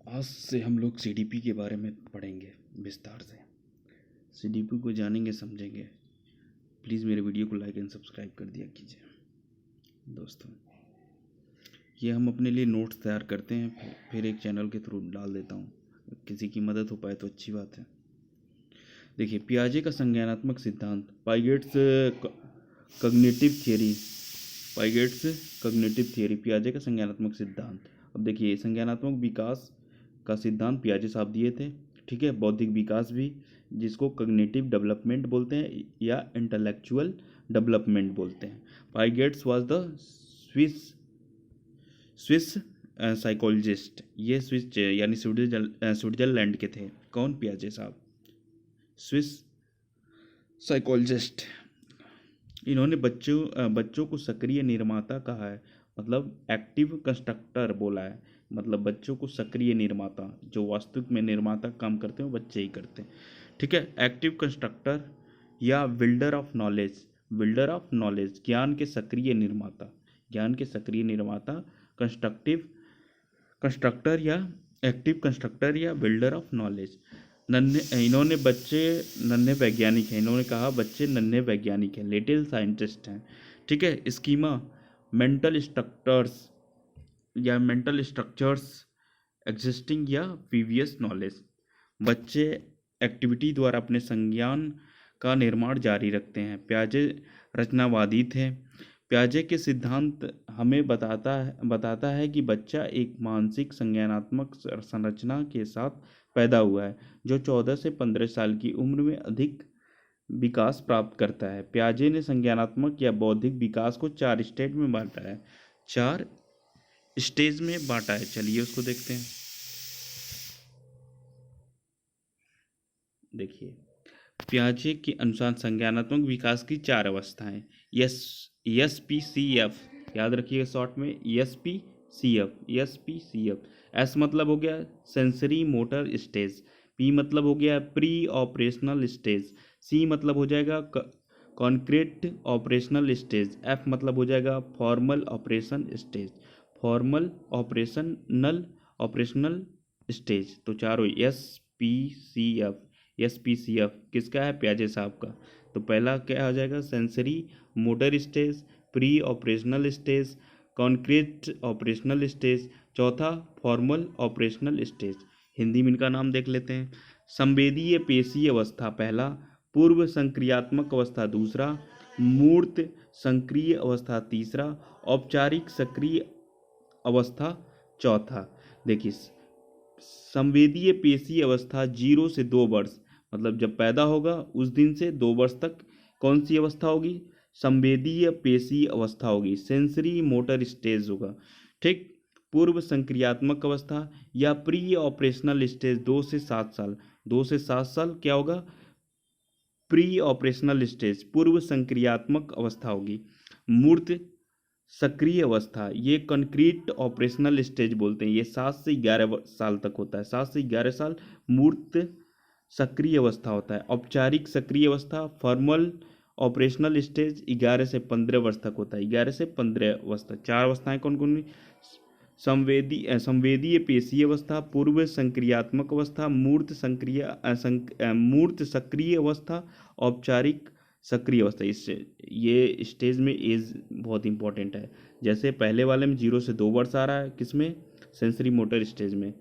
आज से हम लोग सीडीपी के बारे में पढ़ेंगे विस्तार से। सीडीपी को जानेंगे, समझेंगे। प्लीज़ मेरे वीडियो को लाइक एंड सब्सक्राइब कर दिया कीजिए दोस्तों। ये हम अपने लिए नोट्स तैयार करते हैं, फिर एक चैनल के थ्रू डाल देता हूँ। किसी की मदद हो पाए तो अच्छी बात है। देखिए, पियाजे का संज्ञानात्मक सिद्धांत, पाइगेट्स कॉग्निटिव थियरी, पियाजे का संज्ञानात्मक सिद्धांत। अब देखिए, संज्ञानात्मक विकास का सिद्धांत पियाजे साहब दिए थे, ठीक है। बौद्धिक विकास भी, जिसको कॉग्निटिव डेवलपमेंट बोलते हैं या इंटेलेक्चुअल डेवलपमेंट बोलते हैं। पाइगेट्स वाज द स्विस साइकोलॉजिस्ट। ये स्विस यानी स्विट्जरलैंड के थे। कौन? पियाजे साहब, स्विस साइकोलॉजिस्ट। इन्होंने बच्चों को सक्रिय निर्माता कहा है, मतलब एक्टिव कंस्ट्रक्टर बोला है। मतलब बच्चों को सक्रिय निर्माता, जो वास्तविक में निर्माता काम करते हैं वो बच्चे ही करते हैं, ठीक है। एक्टिव कंस्ट्रक्टर या बिल्डर ऑफ नॉलेज, ज्ञान के सक्रिय निर्माता, कंस्ट्रक्टर या एक्टिव कंस्ट्रक्टर या बिल्डर ऑफ नॉलेज। नन्हे वैज्ञानिक हैं। इन्होंने कहा बच्चे नन्हे वैज्ञानिक हैं, लिटिल साइंटिस्ट हैं, ठीक है। स्कीमा, मेंटल स्ट्रक्चर्स एग्जिस्टिंग या प्रीवियस नॉलेज। बच्चे एक्टिविटी द्वारा अपने संज्ञान का निर्माण जारी रखते हैं। पियाजे रचनावादी थे। पियाजे के सिद्धांत हमें बताता है कि बच्चा एक मानसिक संज्ञानात्मक संरचना के साथ पैदा हुआ है, जो 14 से 15 साल की उम्र में अधिक विकास प्राप्त करता है। पियाजे ने संज्ञानात्मक या बौद्धिक विकास को 4 स्टेज में बांटा है। चलिए उसको देखते हैं। देखिए, पियाजे के अनुसार संज्ञानात्मक विकास की 4 अवस्थाएं। SPCF, याद रखिए शॉर्ट में, SPCF। एस मतलब हो गया सेंसरी मोटर स्टेज, पी मतलब हो गया प्री ऑपरेशनल स्टेज, सी मतलब हो जाएगा कॉन्क्रीट ऑपरेशनल स्टेज, एफ मतलब हो जाएगा फॉर्मल ऑपरेशनल स्टेज। तो चारों SPCF किसका है? पियाजे साहब का। तो पहला क्या हो जाएगा? Sensory motor stage, pre operational stage, concrete operational stage, चौथा फॉर्मल ऑपरेशनल स्टेज। हिंदी में इनका नाम देख लेते हैं। संवेदीय पेशीय अवस्था पहला, पूर्व संक्रियात्मक अवस्था दूसरा, मूर्त सक्रिय अवस्था तीसरा, औपचारिक सक्रिय अवस्था चौथा। देखिए, संवेदीय पेशीय अवस्था 0 से 2 वर्ष, मतलब जब पैदा होगा उस दिन से 2 वर्ष तक कौन सी अवस्था होगी? संवेदीय पेशीय अवस्था होगी, सेंसरी मोटर स्टेज होगा, ठीक। पूर्व संक्रियात्मक अवस्था या प्री ऑपरेशनल स्टेज 2 से 7 साल। 2 से 7 साल क्या होगा? प्री ऑपरेशनल स्टेज, पूर्व संक्रियात्मक अवस्था होगी। मूर्त सक्रिय अवस्था, ये कंक्रीट ऑपरेशनल स्टेज बोलते हैं। ये 7 से 11 साल तक होता है। 7 से 11 साल मूर्त सक्रिय अवस्था होता है। औपचारिक सक्रिय अवस्था, फॉर्मल ऑपरेशनल स्टेज 11 से 15 वर्ष तक होता है। 11 से 15 वर्ष तक। 4 अवस्थाएं कौन कौन? संवेदीय पेशीय अवस्था, पूर्व संक्रियात्मक अवस्था, मूर्त सक्रिय अवस्था, औपचारिक सक्रिय अवस्था। इससे ये स्टेज में एज बहुत इंपॉर्टेंट है। जैसे पहले वाले में 0 से 2 वर्ष आ रहा है, किसमें? सेंसरी मोटर स्टेज में,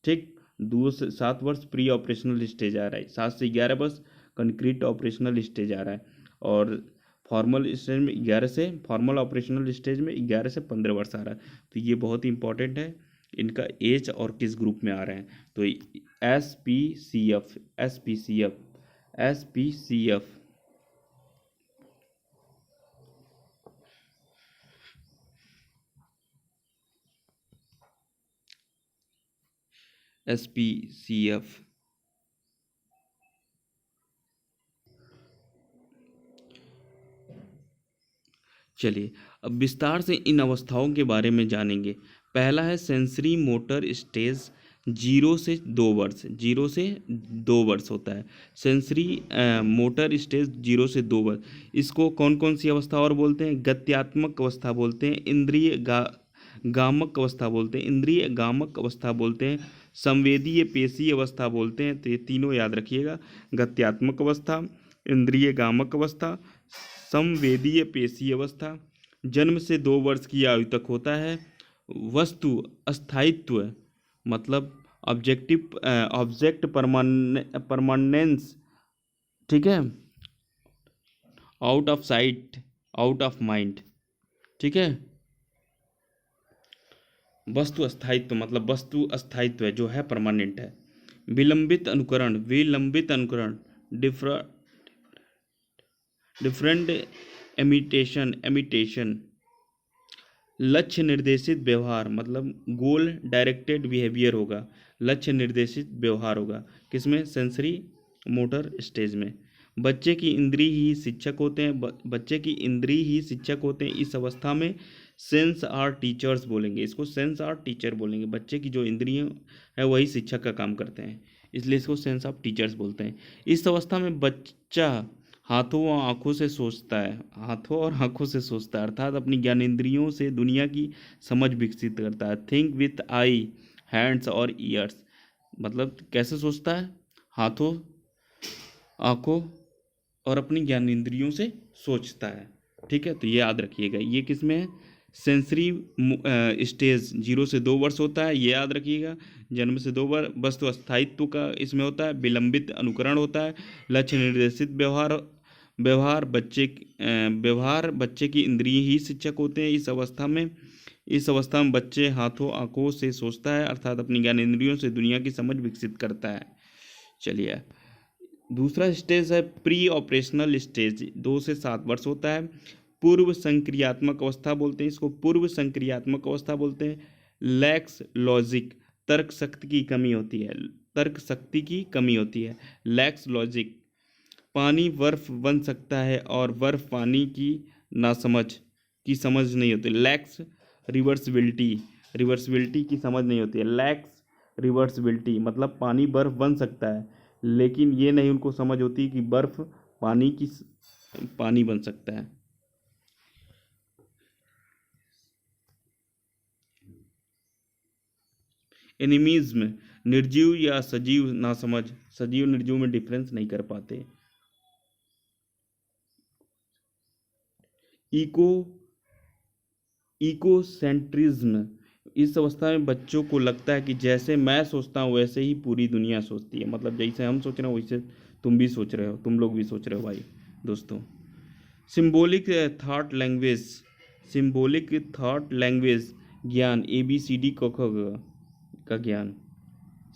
ठीक। 2 से 7 वर्ष प्री ऑपरेशनल स्टेज आ रहा है। 7 से 11 वर्ष कंक्रीट ऑपरेशनल स्टेज आ रहा है। और फॉर्मल स्टेज में 11 से, फॉर्मल ऑपरेशनल स्टेज में 11 से 15 वर्ष आ रहा है। तो ये बहुत इंपॉर्टेंट है, इनका एज और किस ग्रुप में आ रहे हैं। तो SPCF चलिए अब विस्तार से इन अवस्थाओं के बारे में जानेंगे। पहला है सेंसरी मोटर स्टेज 0 से 2 वर्ष होता है। सेंसरी मोटर स्टेज 0 से 2 वर्ष। इसको कौन कौन सी अवस्था और बोलते हैं? गत्यात्मक अवस्था बोलते हैं, इंद्रिय गामक अवस्था बोलते हैं, इंद्रिय गामक अवस्था बोलते हैं, संवेदीय पेशीय अवस्था बोलते हैं। तो ये तीनों याद रखिएगा, गत्यात्मक अवस्था, इंद्रिय गामक अवस्था, संवेदीय पेशीय अवस्था। जन्म से 2 वर्ष की आयु तक होता है। वस्तु अस्थायित्व मतलब ऑब्जेक्ट परमानेंस, ठीक है, out of sight out of mind, ठीक है। वस्तु अस्थायित्व मतलब वस्तु अस्थायित्व है, जो है परमानेंट है। विलंबित अनुकरण डिफरेंट एमिटेशन। लक्ष्य निर्देशित व्यवहार मतलब गोल डायरेक्टेड बिहेवियर होगा, लक्ष्य निर्देशित व्यवहार होगा। किसमें? सेंसरी मोटर स्टेज में। बच्चे की इंद्रिय ही शिक्षक होते हैं, बच्चे की इंद्रिय ही शिक्षक होते हैं। इस अवस्था में सेंस आर टीचर्स बोलेंगे, इसको सेंस आर टीचर बोलेंगे। बच्चे की जो इंद्रिय है वही शिक्षक का काम करते हैं, इसलिए इसको सेंस ऑफ टीचर्स बोलते हैं। इस अवस्था में बच्चा हाथों और आँखों से सोचता है, हाथों और आँखों से सोचता है, अर्थात अपनी ज्ञानेंद्रियों से दुनिया की समझ विकसित करता है। थिंक विथ आई, हैंड्स और ईयर्स मतलब कैसे सोचता है? हाथों, आँखों और अपनी ज्ञानेंद्रियों से सोचता है, ठीक है। तो ये याद रखिएगा, ये किस में है? सेंसरी स्टेज 0 से 2 वर्ष होता है, ये याद रखिएगा। जन्म से 2 वर्ष। वस्तु अस्थायित्व का इसमें होता है, विलंबित अनुकरण होता है, लक्ष्य निर्देशित व्यवहार बच्चे की इंद्रिय ही शिक्षक होते हैं। इस अवस्था में बच्चे हाथों आँखों से सोचता है, अर्थात अपनी ज्ञानेंद्रियों से दुनिया की समझ विकसित करता है। चलिए, दूसरा स्टेज है प्री ऑपरेशनल स्टेज, 2 से 7 वर्ष होता है। पूर्व संक्रियात्मक अवस्था बोलते हैं इसको, पूर्व संक्रियात्मक अवस्था बोलते हैं। लैक्स लॉजिक, तर्क शक्ति की कमी होती है, तर्क शक्ति की कमी होती है, लैक्स लॉजिक। पानी बर्फ बन सकता है और बर्फ पानी की नासमझ की समझ नहीं होती, लैक्स रिवर्सिबिलिटी की समझ नहीं होती है, लैक्स रिवर्सिबिलिटी मतलब पानी बर्फ बन सकता है लेकिन ये नहीं उनको समझ होती कि बर्फ पानी बन सकता है। एनिमिज्म, निर्जीव या सजीव नासमझ, सजीव निर्जीव में डिफरेंस नहीं कर पाते। इकोसेंट्रिज्म, इस अवस्था में बच्चों को लगता है कि जैसे मैं सोचता हूँ वैसे ही पूरी दुनिया सोचती है, मतलब जैसे हम सोच रहे हो वैसे तुम भी सोच रहे हो, तुम लोग भी सोच रहे हो भाई दोस्तों। सिंबॉलिक थॉट लैंग्वेज ज्ञान, ABCD का ज्ञान।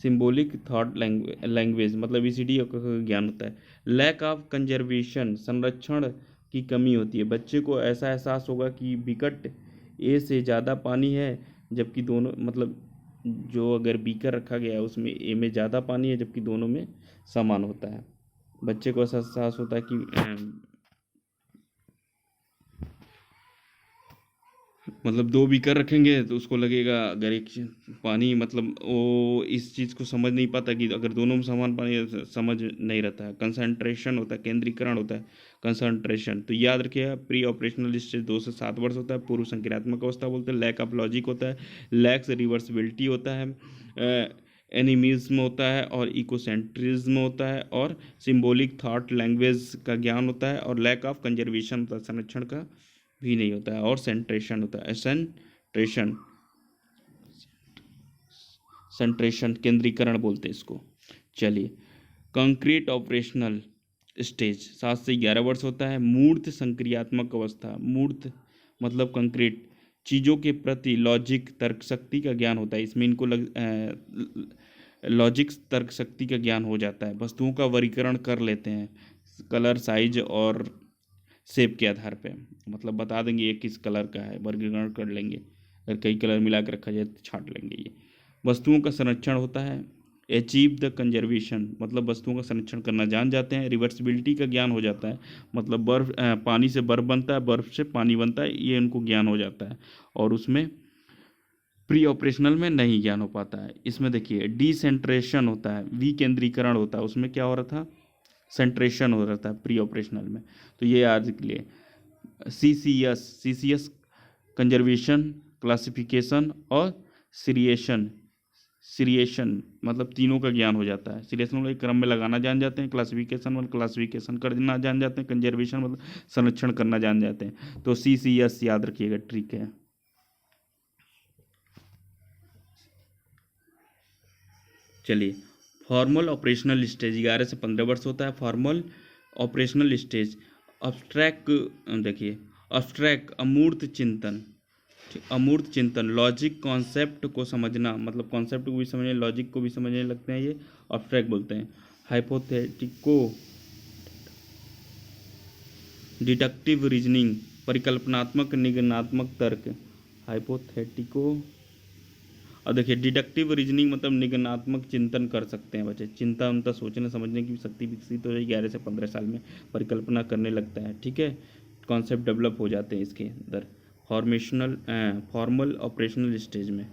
सिंबॉलिक थॉट लैंग्वेज मतलब ABCD का ज्ञान होता है। लैक ऑफ कंजर्वेशन, संरक्षण की कमी होती है। बच्चे को ऐसा एहसास होगा कि बिकट ए से ज़्यादा पानी है, जबकि दोनों मतलब जो अगर बीकर रखा गया है उसमें ए में ज़्यादा पानी है जबकि दोनों में समान होता है। बच्चे को ऐसा एहसास होता है कि मतलब 2 बीकर रखेंगे तो उसको लगेगा अगर एक पानी मतलब वो इस चीज़ को समझ नहीं पाता कि अगर दोनों में समान पानी है, समझ नहीं रहता है। कंसंट्रेशन होता है, केंद्रीकरण होता है, कंसंट्रेशन। तो याद रखिएगा, प्री ऑपरेशनल स्टेज 2 से 7 वर्ष होता है, पूर्व संक्रियात्मक अवस्था बोलते हैं। लैक ऑफ लॉजिक होता है, लैक्स रिवर्सिबिलिटी होता है, एनिमिज्म होता है और इकोसेंट्रिज्म होता है और सिंबॉलिक थॉट लैंग्वेज का ज्ञान होता है और लैक ऑफ कंजर्वेशन होता है, संरक्षण का भी नहीं होता है और सेंट्रेशन होता है, सेंट्रेशन केंद्रीकरण बोलते हैं इसको। चलिए, कंक्रीट ऑपरेशनल स्टेज 7 से 11 वर्ष होता है। मूर्त संक्रियात्मक अवस्था, मूर्त मतलब कंक्रीट, चीज़ों के प्रति लॉजिक तर्क शक्ति का ज्ञान होता है। इसमें इनको लॉजिक तर्क शक्ति का ज्ञान हो जाता है। वस्तुओं का वर्गीकरण कर लेते हैं कलर, साइज और शेप के आधार पे, मतलब बता देंगे ये किस कलर का है, वर्गीकरण कर लेंगे। अगर कई कलर मिला कर रखा जाए तो छांट लेंगे ये। वस्तुओं का संरक्षण होता है। अचीव द कंजर्वेशन मतलब वस्तुओं का संरक्षण करना जान जाते हैं। रिवर्सिबिलिटी का ज्ञान हो जाता है, मतलब पानी से बर्फ बनता है, बर्फ से पानी बनता है, ये इनको ज्ञान हो जाता है और उसमें प्री ऑपरेशनल में नहीं ज्ञान हो पाता है। इसमें देखिए डिसेंट्रेशन होता है, विकेंद्रीकरण होता है, उसमें क्या हो रहा था, सेंट्रेशन हो रहा था प्री ऑपरेशनल में। तो ये आज के लिए CCS कंजर्वेशन क्लासिफिकेशन और सीरिएशन। सीरिएशन मतलब तीनों का ज्ञान हो जाता है। सीरिएशन मतलब एक क्रम में लगाना जान जाते हैं, क्लासिफिकेशन मतलब क्लासिफिकेशन करना जान जाते हैं, कंजर्वेशन मतलब संरक्षण करना जान जाते हैं। तो CCS याद रखिएगा, ठीक है। चलिए, फॉर्मल ऑपरेशनल स्टेज 11 से 15 वर्ष होता है फॉर्मल ऑपरेशनल स्टेज। अब्स्ट्रैक्ट, देखिए अब्स्ट्रैक्ट अमूर्त चिंतन, अमूर्त चिंतन, लॉजिक कॉन्सेप्ट को समझना, मतलब कॉन्सेप्ट को भी समझने, लॉजिक को भी समझने लगते हैं, ये अब्स्ट्रैक्ट बोलते हैं। हाइपोथेटिको डिडक्टिव रीजनिंग, परिकल्पनात्मक निगमनात्मक तर्क, हाइपोथेटिको। और देखिए डिडक्टिव रीजनिंग मतलब निगमनात्मक चिंतन कर सकते हैं बच्चे, चिंता उनता सोचने समझने की शक्ति विकसित हो जाएगी 11 से 15 साल में, परिकल्पना करने लगता है, ठीक है। कॉन्सेप्ट डेवलप हो जाते हैं इसके अंदर फॉर्मल ऑपरेशनल स्टेज में।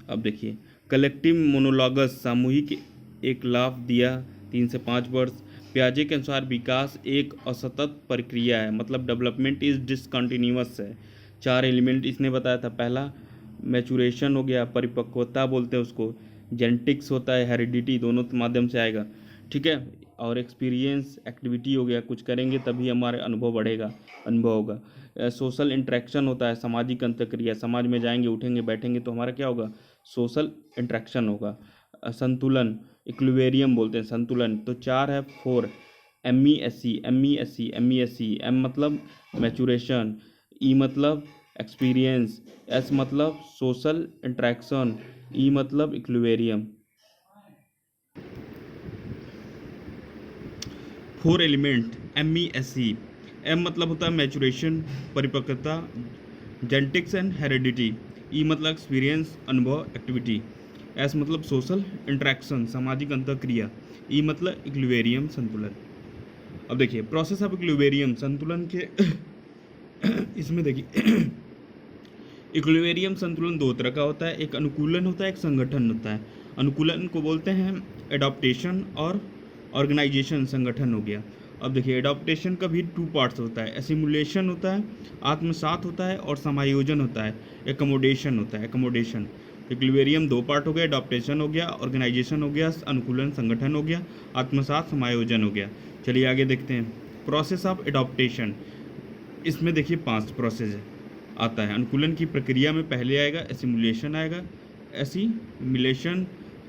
अब देखिए कलेक्टिव मोनोलॉगस, सामूहिक एक लाभ दिया 3 से 5 वर्ष। पियाजे के अनुसार विकास एक असतत प्रक्रिया है, मतलब डेवलपमेंट इज डिसकंटिन्यूअस है। 4 एलिमेंट इसने बताया था। पहला मैचुरेशन हो गया, परिपक्वता बोलते हैं उसको, जेनेटिक्स होता है, हेरिडिटी, दोनों माध्यम से आएगा, ठीक है। और एक्सपीरियंस एक्टिविटी हो गया, कुछ करेंगे तभी हमारे अनुभव बढ़ेगा, अनुभव होगा। सोशल इंटरेक्शन होता है, सामाजिक अंतक्रिया, समाज में जाएंगे उठेंगे बैठेंगे तो हमारा क्या होगा, सोशल इंटरेक्शन होगा। संतुलन, इक्विलिब्रियम बोलते हैं संतुलन। तो 4 है 4, MESC, M मतलब मैचुरेशन, E मतलब एक्सपीरियंस, S मतलब सोशल इंटरेक्शन, E मतलब इक्विलिब्रियम। 4 element MESC। M मतलब होता है मैचुरेशन, परिपक्वता, जेनेटिक्स एंड हेरिडिटी। E मतलब एक्सपीरियंस, अनुभव, एक्टिविटी। S मतलब सोशल इंटरेक्शन, सामाजिक अंतःक्रिया। E मतलब इक्विलिब्रियम, संतुलन। अब देखिए प्रोसेस ऑफ इक्विलिब्रियम, संतुलन के इसमें देखिए इक्विलिब्रियम संतुलन 2 तरह का होता है, एक अनुकूलन होता है, एक संगठन होता है। अनुकूलन को बोलते हैं एडॉप्टेशन और ऑर्गेनाइजेशन, संगठन हो गया। अब देखिए एडॉप्टेशन का भी 2 पार्ट्स होता है, एसिमुलेशन होता है, आत्मसात होता है, और समायोजन होता है, एकमोडेशन होता है, एकमोडेशन। इक्विलिब्रियम 2 पार्ट हो गया, एडॉप्टेशन हो गया, ऑर्गेनाइजेशन हो गया, अनुकूलन संगठन हो गया, आत्मसात समायोजन हो गया। चलिए आगे देखते हैं प्रोसेस ऑफ एडॉप्टेशन। इसमें देखिए 5 प्रोसेस आता है। अनुकूलन की प्रक्रिया में पहले आएगा एसिमुलेशन आएगा, एसिमुलेशन,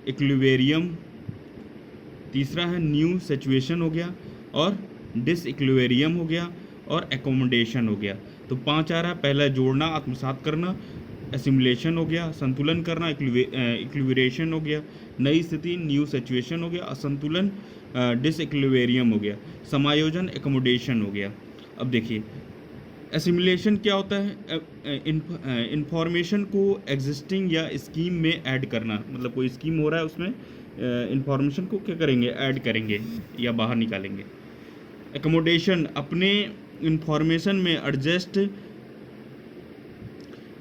इक्विलिब्रियम, तीसरा है न्यू सिचुएशन हो गया, और डिसइक्विलिब्रियम हो गया, और एकोमोडेशन हो गया। तो 5 आ रहा है, पहला जोड़ना, आत्मसात करना, एसिमुलेशन हो गया, संतुलन करना, इक्विलिब्रेशन हो गया, नई स्थिति न्यू सिचुएशन हो गया, असंतुलन डिसइक्विलिब्रियम हो गया, समायोजन एकोमोडेशन हो गया। अब देखिए एसिमुलेशन क्या होता है, इंफॉर्मेशन को एग्जिस्टिंग या स्कीम में ऐड करना, मतलब कोई स्कीम हो रहा है उसमें इंफॉर्मेशन को क्या करेंगे, ऐड करेंगे या बाहर निकालेंगे। एकोमोडेशन, अपने इंफॉर्मेशन में एडजस्ट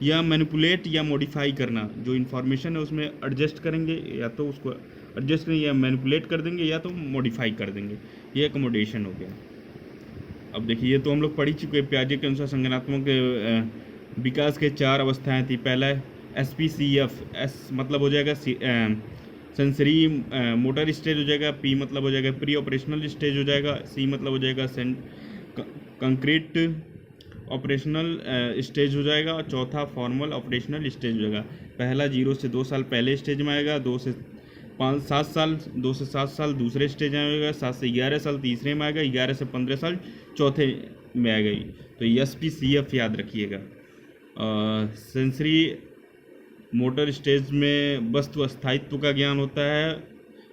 या मैनिपुलेट या मॉडिफाई करना, जो इन्फॉर्मेशन है उसमें एडजस्ट करेंगे, या तो उसको एडजस्ट करेंगे या मैनिपुलेट कर देंगे, या तो मॉडिफाई कर देंगे, ये एकोमोडेशन हो गया। अब देखिए ये तो हम लोग पढ़ ही चुके हैं। पियाजे के अनुसार संज्ञानात्मक विकास के 4 अवस्थाएं थी। पहला है SPCF, S मतलब हो जाएगा सेंसरी मोटर स्टेज हो जाएगा, P मतलब हो जाएगा प्री ऑपरेशनल स्टेज हो जाएगा, C मतलब हो जाएगा कंक्रीट ऑपरेशनल स्टेज हो जाएगा, और चौथा फॉर्मल ऑपरेशनल स्टेज हो जाएगा। पहला 0 से 2 साल पहले स्टेज में आएगा, 2 से 7 साल, 2 से 7 साल दूसरे स्टेज में आएगा, 7 से 11 साल तीसरे में आएगा, 11 से 15 साल चौथे में आ गई। तो SPCF याद रखिएगा। सेंसरी मोटर स्टेज में वस्तु स्थायित्व का ज्ञान होता है,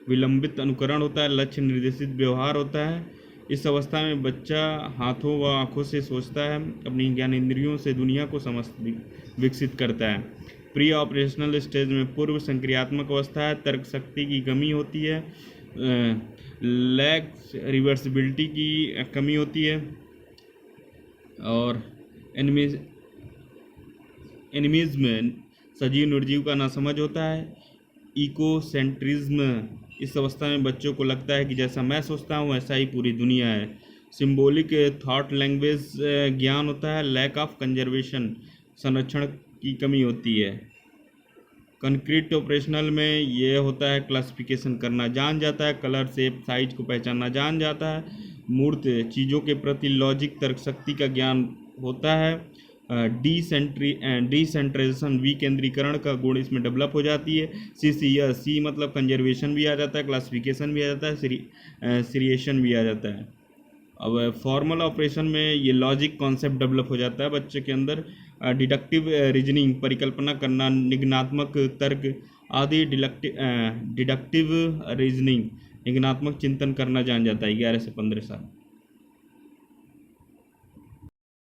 विलंबित अनुकरण होता है, लक्ष्य निर्देशित व्यवहार होता है। इस अवस्था में बच्चा हाथों व आँखों से सोचता है, अपनी ज्ञान इंद्रियों से दुनिया को समझ विकसित करता है। प्री ऑपरेशनल स्टेज में पूर्व संक्रियात्मक अवस्था है, तर्क शक्ति की कमी होती है, लैक्स रिवर्सिबिलिटी की कमी होती है, और एनिमिज्म सजीव निर्जीव का नासमझ होता है। इकोसेंट्रिज्म, इस अवस्था में बच्चों को लगता है कि जैसा मैं सोचता हूँ वैसा ही पूरी दुनिया है। सिंबॉलिक थॉट लैंग्वेज ज्ञान होता है। लैक ऑफ कंजर्वेशन, संरक्षण की कमी होती है। कंक्रीट ऑपरेशनल में ये होता है क्लासिफिकेशन करना जान जाता है, कलर शेप साइज को पहचानना जान जाता है। मूर्त चीज़ों के प्रति लॉजिक तर्क शक्ति का ज्ञान होता है। डिसेंट्रलाइजेशन विकेंद्रीकरण का गुण इसमें डेवलप हो जाती है। सी मतलब कंजर्वेशन भी आ जाता है, क्लासिफिकेशन भी आ जाता है, सीरिएशन भी आ जाता है। अब फॉर्मल ऑपरेशन में ये लॉजिक कॉन्सेप्ट डेवलप हो जाता है बच्चे के अंदर। डिडक्टिव रीजनिंग परिकल्पना करना, निगनात्मक तर्क आदि। डिडक्टिव रीजनिंग निगनात्मक चिंतन करना जान जाता है 11 से 15 साल।